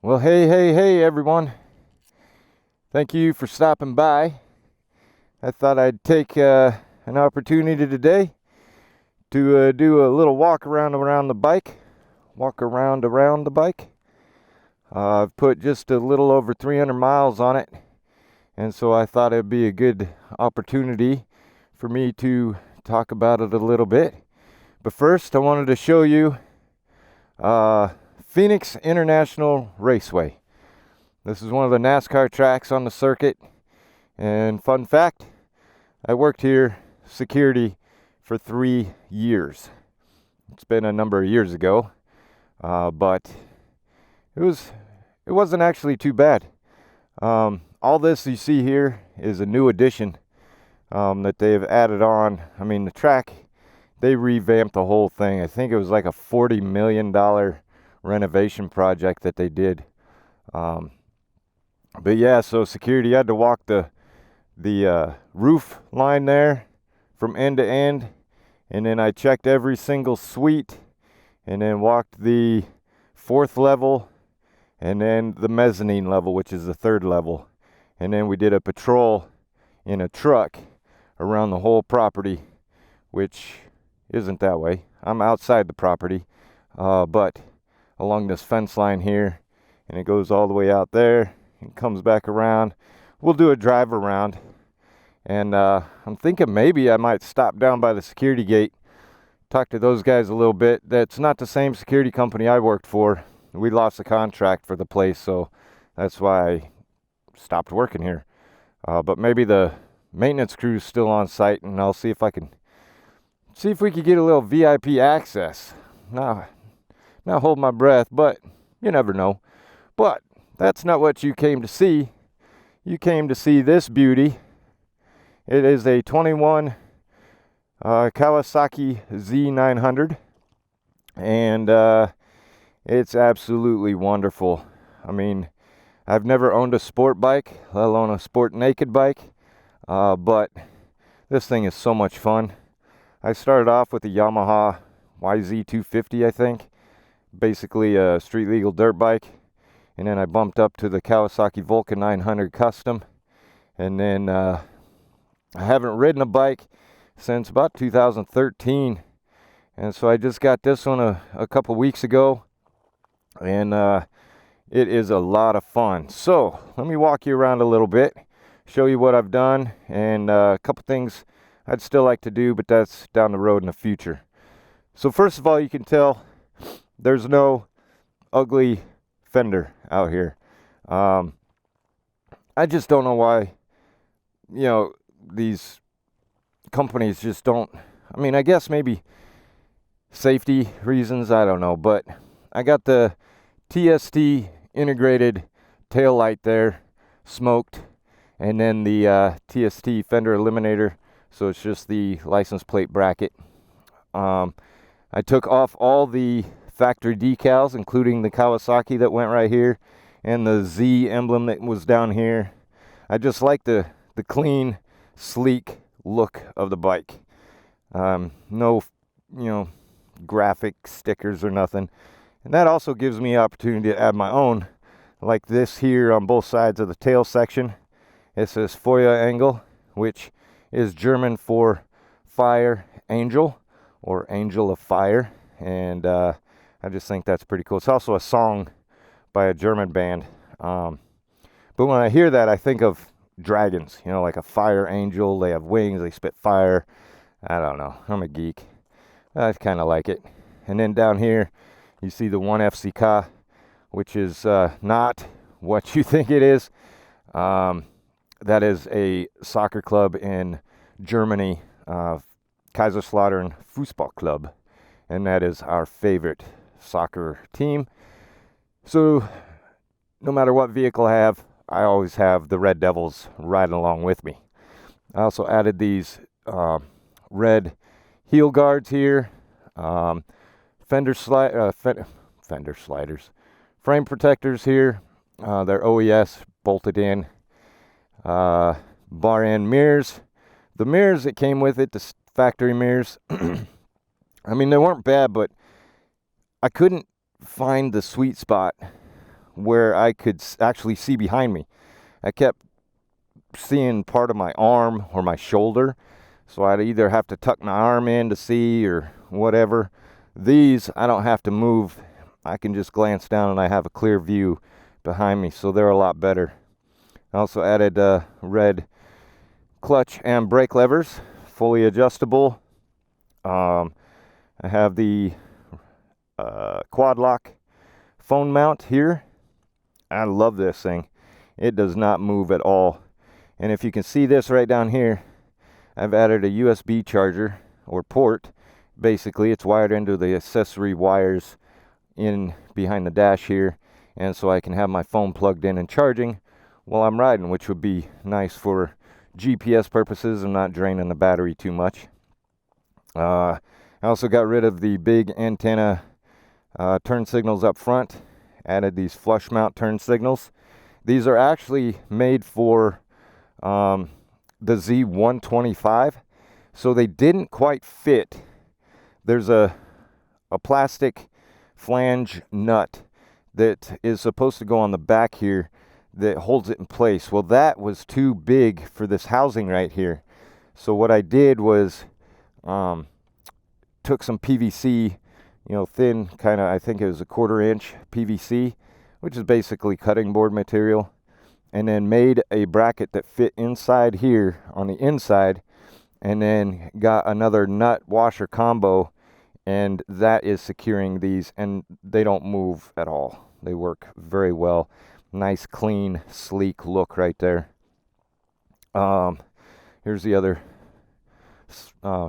Well, hey, everyone. Thank you for stopping by. I thought I'd take an opportunity today to do a little walk around the bike. Walk around the bike. I've put just a little over 300 miles on it, and so I thought it'd be a good opportunity for me to talk about it a little bit. But first, I wanted to show you Phoenix International Raceway. This is one of the NASCAR tracks on the circuit. And fun fact, I worked here security for 3 years. It's been a number of years ago, but it wasn't actually too bad. All this you see here is a new addition that they've added on. I mean, the track, they revamped the whole thing. I think it was like a $40 million renovation project that they did. But yeah, so security had to walk the roof line there from end to end, and then I checked every single suite, and then walked the 4th level, and then the mezzanine level, which is the 3rd level, and then we did a patrol in a truck around the whole property, which isn't that way. I'm outside the property, but along this fence line here, and it goes all the way out there and comes back around. We'll do a drive around, and I'm thinking maybe I might stop down by the security gate, talk to those guys a little bit. That's not the same security company I worked for. We lost the contract for the place, so that's why I stopped working here. But maybe the maintenance crew's still on site, and I'll see if we can get a little VIP access. Not hold my breath, but you never know. But that's not what you came to see. You came to see this beauty. It is a 21 Kawasaki Z900, and it's absolutely wonderful. I mean, I've never owned a sport bike, let alone a sport naked bike, but this thing is so much fun. I started off with a Yamaha YZ250, I think. Basically a street legal dirt bike, and then I bumped up to the Kawasaki Volca 900 Custom, and then I haven't ridden a bike since about 2013, and so I just got this one a couple weeks ago, and it is a lot of fun. So let me walk you around a little bit, show you what I've done, and a couple things I'd still like to do, but that's down the road in the future. So first of all, you can tell there's no ugly fender out here. I just don't know why, these companies just don't. I mean, I guess maybe safety reasons, I don't know. But I got the TST integrated tail light there, smoked, and then the TST fender eliminator, so it's just the license plate bracket. I took off all the factory decals, including the Kawasaki that went right here and the Z emblem that was down here. I just like the clean, sleek look of the bike. No, graphic stickers or nothing. And that also gives me opportunity to add my own, like this here on both sides of the tail section. It says Feuerangle, which is German for fire angel, or angel of fire. And I just think that's pretty cool. It's also a song by a German band. But when I hear that, I think of dragons, like a fire angel. They have wings, they spit fire. I don't know. I'm a geek. I kind of like it. And then down here, you see the 1FCK, which is not what you think it is. That is a soccer club in Germany, Kaiserslautern Fußball Club. And that is our favorite soccer team. So no matter what vehicle I have, I always have the Red Devils riding along with me. I also added these red heel guards here, fender sliders, frame protectors here. They're OES bolted in, bar end mirrors. The mirrors that came with it, the factory mirrors, I mean, they weren't bad, but I couldn't find the sweet spot where I could actually see behind me. I kept seeing part of my arm or my shoulder, so I'd either have to tuck my arm in to see or whatever. These, I don't have to move. I can just glance down and I have a clear view behind me, so they're a lot better. I also added red clutch and brake levers, fully adjustable. I have the quad lock phone mount here. I love this thing. It does not move at all. And if you can see this right down here, I've added a USB charger or port. Basically, it's wired into the accessory wires in behind the dash here, and so I can have my phone plugged in and charging while I'm riding, which would be nice for GPS purposes and not draining the battery too much. I also got rid of the big antenna turn signals up front, added these flush mount turn signals. These are actually made for the Z125, so they didn't quite fit. There's a plastic flange nut that is supposed to go on the back here that holds it in place. Well, that was too big for this housing right here. So what I did was took some PVC, thin kind of, I think it was a 1/4 inch PVC, which is basically cutting board material, and then made a bracket that fit inside here on the inside, and then got another nut washer combo, and that is securing these, and they don't move at all. They work very well. Nice, clean, sleek look right there. Here's the other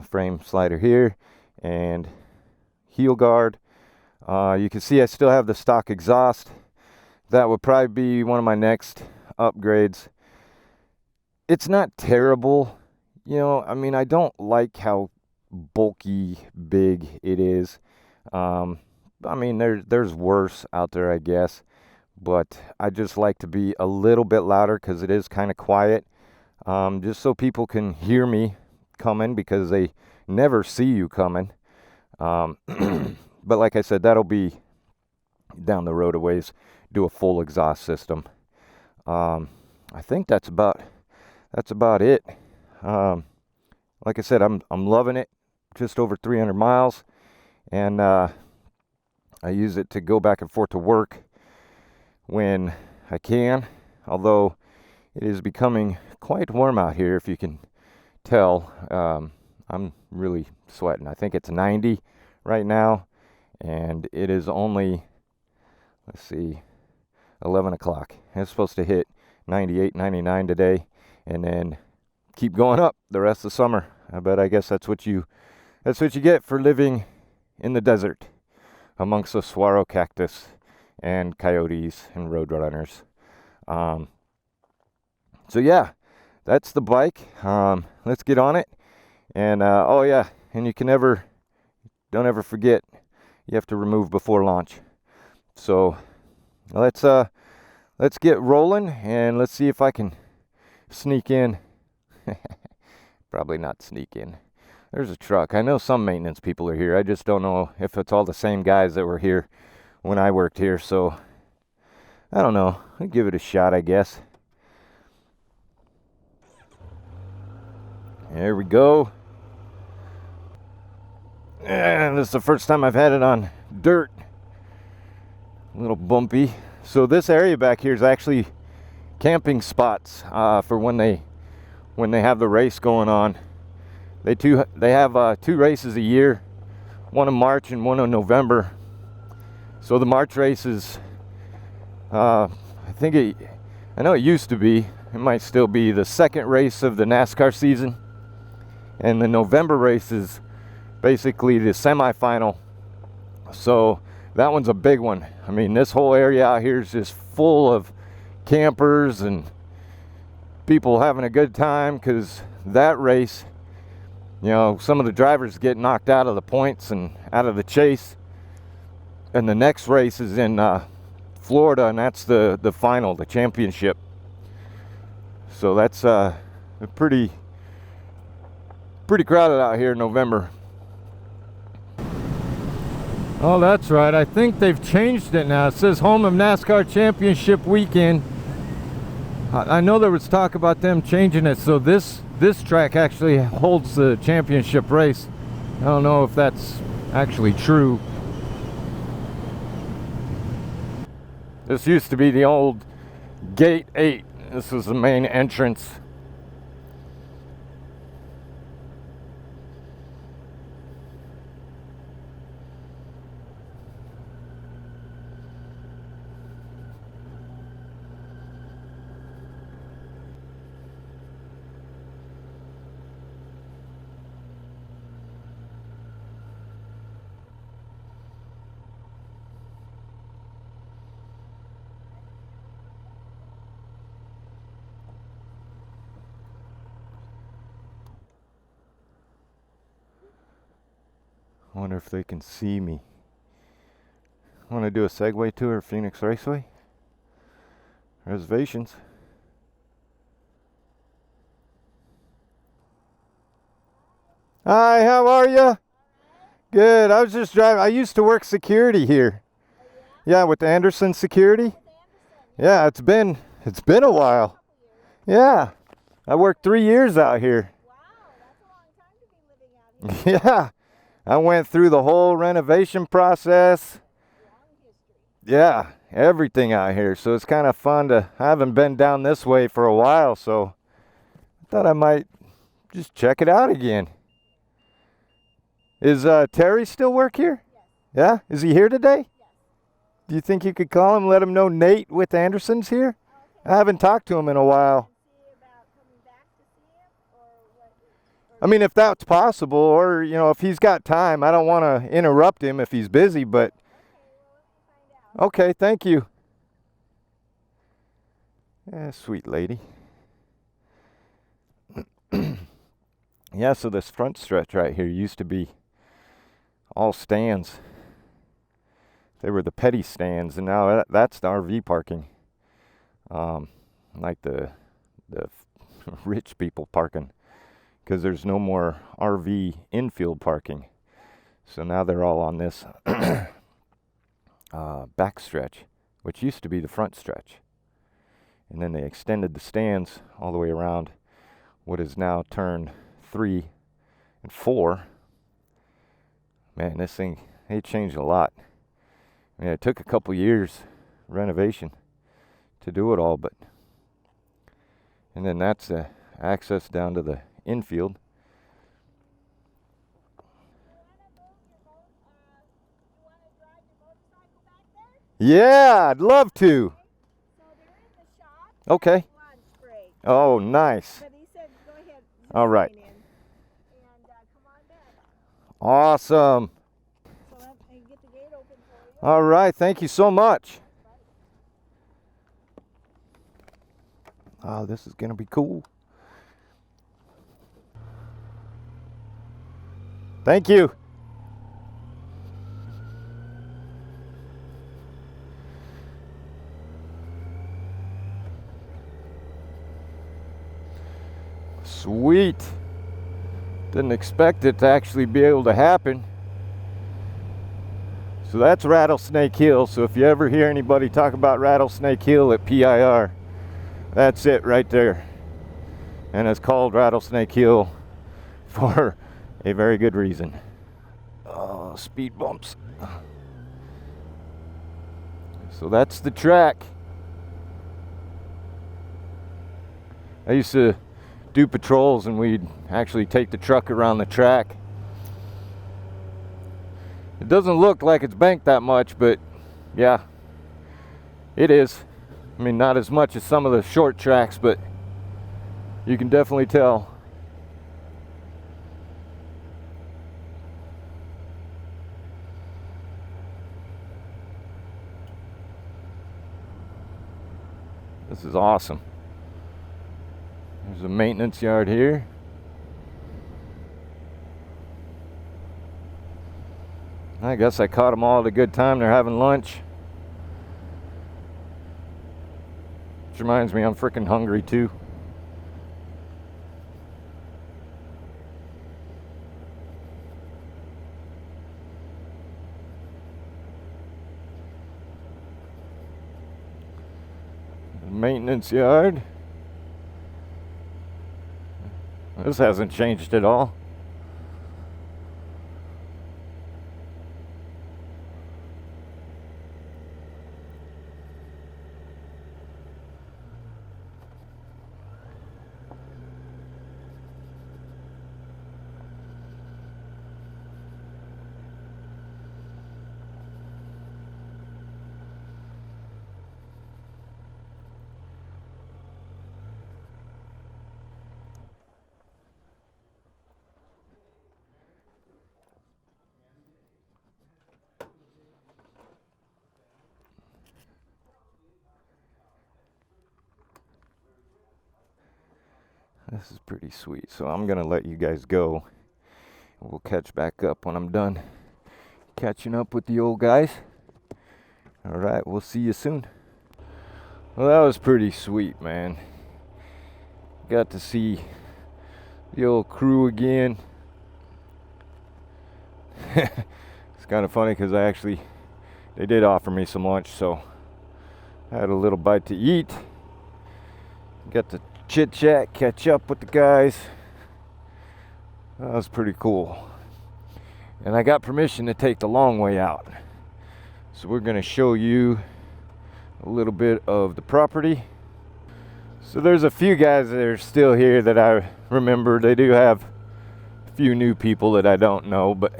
frame slider here, and heel guard. You can see I still have the stock exhaust. That would probably be one of my next upgrades. It's not terrible, I don't like how bulky big it is. There's worse out there, I guess, but I just like to be a little bit louder because it is kind of quiet, just so people can hear me coming, because they never see you coming. But like I said, that'll be down the road a ways. Do a full exhaust system. I think that's about it. Like I said, I'm loving it. Just over 300 miles, and I use it to go back and forth to work when I can, although it is becoming quite warm out here, if you can tell. I'm really sweating. I think it's 90 right now, and it is only, 11 o'clock. It's supposed to hit 98, 99 today, and then keep going up the rest of the summer. I guess that's what you get for living in the desert amongst the saguaro cactus and coyotes and roadrunners. So yeah, that's the bike. Let's get on it. And and you can don't ever forget, you have to remove before launch. So let's get rolling, and let's see if I can sneak in. Probably not sneak in. There's a truck. I know some maintenance people are here. I just don't know if it's all the same guys that were here when I worked here. So I don't know. I'll give it a shot, I guess. There we go. And this is the first time I've had it on dirt. A little bumpy. So this area back here is actually camping spots for when they have the race going on. They have 2 races a year, one in March and one in November. So the March race is, I know it used to be, it might still be the second race of the NASCAR season, and the November race is basically the semifinal. So that one's a big one. I mean, this whole area out here is just full of campers and people having a good time, because that race, some of the drivers get knocked out of the points and out of the chase, and the next race is in Florida, and that's the final, the championship. So that's pretty crowded out here in November. Oh, that's right. I think they've changed it now. It says home of NASCAR Championship Weekend. I know there was talk about them changing it, so this track actually holds the championship race. I don't know if that's actually true. This used to be the old Gate 8. This was the main entrance. I wonder if they can see me. I want to do a Segway tour of Phoenix Raceway. Reservations. Hi, how are you? Good. I was just driving. I used to work security here. Yeah, with Anderson Security. Yeah, it's been a while. Yeah. I worked 3 years out here. Wow, that's a long time to be living out here. Yeah. I went through the whole renovation process. Yeah, everything out here. So it's kind of fun to, I haven't been down this way for a while, so I thought I might just check it out again. Is Terry still work here? Yes. Yeah? Is he here today? Yes. Do you think you could call him, let him know Nate with Anderson's here? Okay. I haven't talked to him in a while. See about coming back to see him, or what? I mean, if that's possible, or, you know, if he's got time. I don't want to interrupt him if he's busy, but... Okay, well, let me find out. Okay, thank you. Yeah, sweet lady. Yeah, so this front stretch right here used to be all stands. They were the petty stands, and now that's the RV parking. Like the rich people parking, because there's no more RV infield parking. So now they're all on this back stretch, which used to be the front stretch. And then they extended the stands all the way around what is now turn 3 and 4. Man, this thing, they changed a lot. I mean, it took a couple years renovation to do it all, but and then that's the access down to the infield. Yeah, I'd love to. So they're in the shop. Okay. Lunch break. Oh, nice. But he said, go ahead. All right. In, and come on back. Awesome. So let me get the gate open for you. All right, thank you so much. Oh, this is gonna be cool. Thank you. Sweet. Didn't expect it to actually be able to happen. So that's Rattlesnake Hill. So if you ever hear anybody talk about Rattlesnake Hill at PIR, that's it right there. And it's called Rattlesnake Hill for a very good reason. Oh, speed bumps. So that's the track. I used to do patrols, and we'd actually take the truck around the track. It doesn't look like it's banked that much, but yeah, it is. I mean, not as much as some of the short tracks, but you can definitely tell. This is awesome. There's a maintenance yard here. I guess I caught them all at a good time. They're having lunch. Which reminds me, I'm freaking hungry too. Maintenance yard. This hasn't changed at all. This is pretty sweet. So I'm gonna let you guys go. We'll catch back up when I'm done catching up with the old guys. All right, we'll see you soon. Well, that was pretty sweet, man. Got to see the old crew again. It's kind of funny because they did offer me some lunch, so I had a little bite to eat. Got to chit chat, catch up with the guys. That was pretty cool. And I got permission to take the long way out. So we're going to show you a little bit of the property. So there's a few guys that are still here that I remember. They do have a few new people that I don't know, but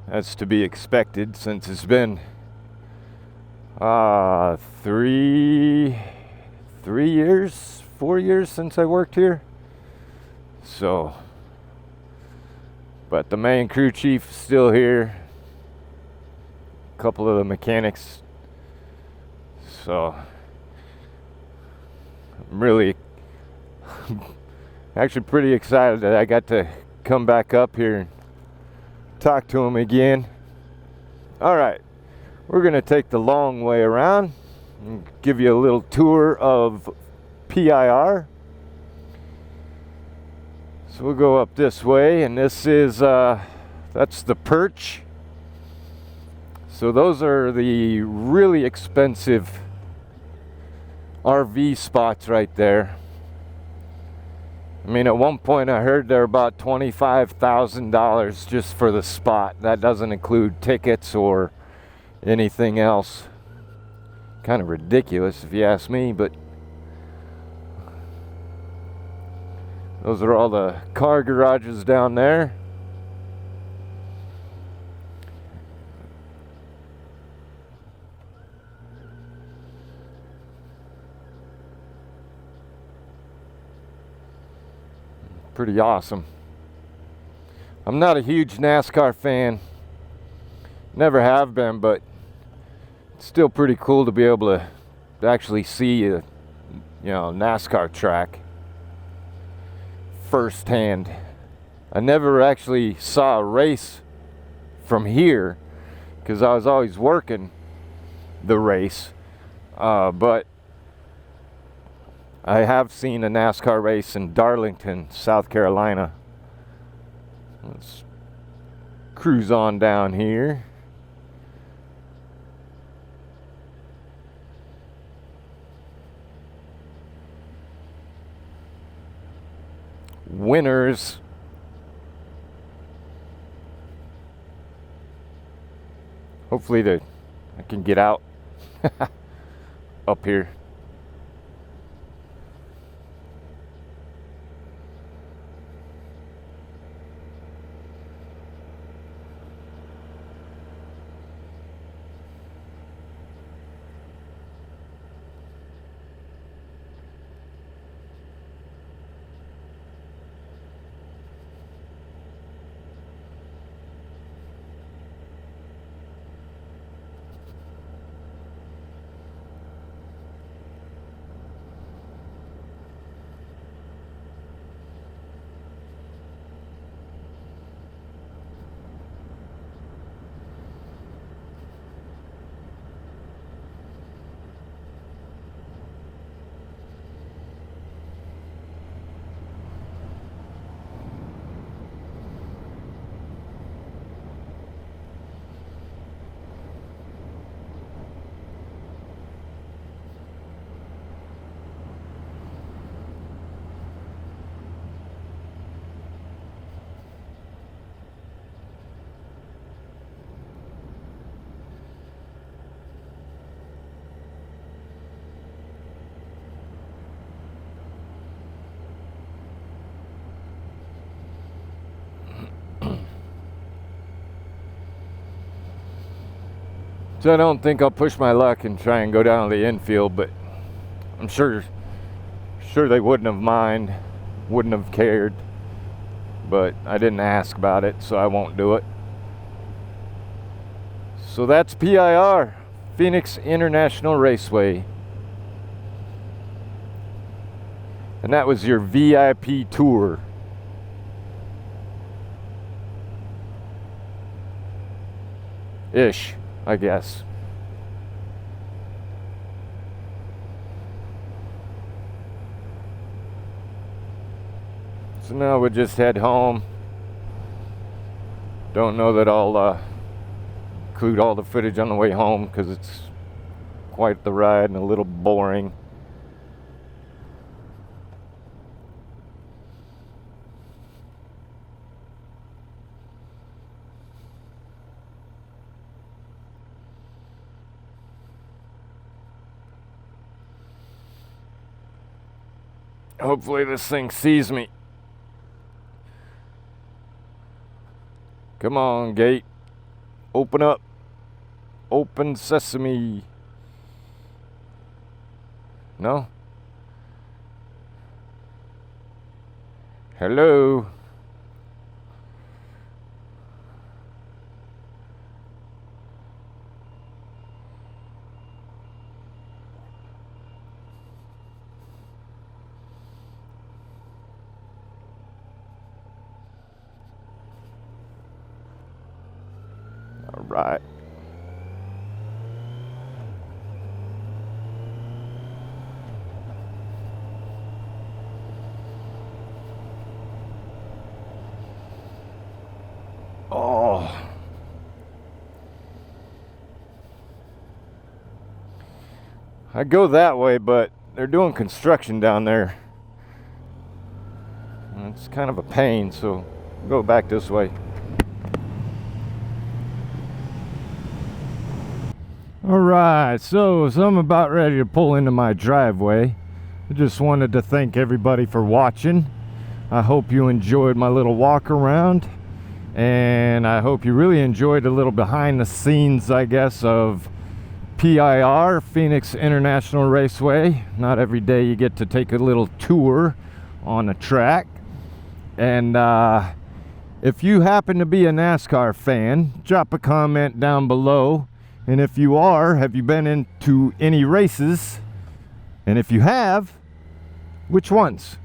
that's to be expected since it's been 4 years since I worked here. So, but the main crew chief is still here. A couple of the mechanics. So, I'm really actually pretty excited that I got to come back up here and talk to him again. All right, we're gonna take the long way around and give you a little tour of PIR. So we'll go up this way, and this is that's the perch. So those are the really expensive RV spots right there. I mean, at one point I heard they're about $25,000 just for the spot. That doesn't include tickets or anything else. Kind of ridiculous if you ask me, but those are all the car garages down there. Pretty awesome. I'm not a huge NASCAR fan. Never have been, but it's still pretty cool to be able to actually see a NASCAR track firsthand. I never actually saw a race from here because I was always working the race, but I have seen a NASCAR race in Darlington, South Carolina. Let's cruise on down here. Winners. Hopefully I can get out up here. So I don't think I'll push my luck and try and go down to the infield, but I'm sure they wouldn't have cared. But I didn't ask about it, so I won't do it. So that's PIR, Phoenix International Raceway. And that was your VIP tour. Ish, I guess. So now we'll just head home. Don't know that I'll include all the footage on the way home because it's quite the ride and a little boring. Hopefully this thing sees me. Come on, gate. Open up. Open sesame. No? Hello? All right. Oh. I go that way, but they're doing construction down there. And it's kind of a pain, so I'll go back this way. Alright, so I'm about ready to pull into my driveway. I just wanted to thank everybody for watching. I hope you enjoyed my little walk around. And I hope you really enjoyed a little behind the scenes, I guess, of PIR, Phoenix International Raceway. Not every day you get to take a little tour on a track. And if you happen to be a NASCAR fan, drop a comment down below. And if you are, have you been into any races? And if you have, which ones?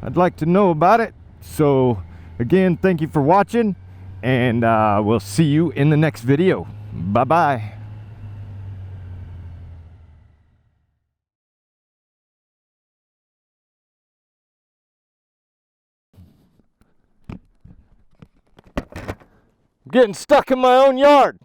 I'd like to know about it. So again, thank you for watching. And we'll see you in the next video. Bye-bye. I'm getting stuck in my own yard.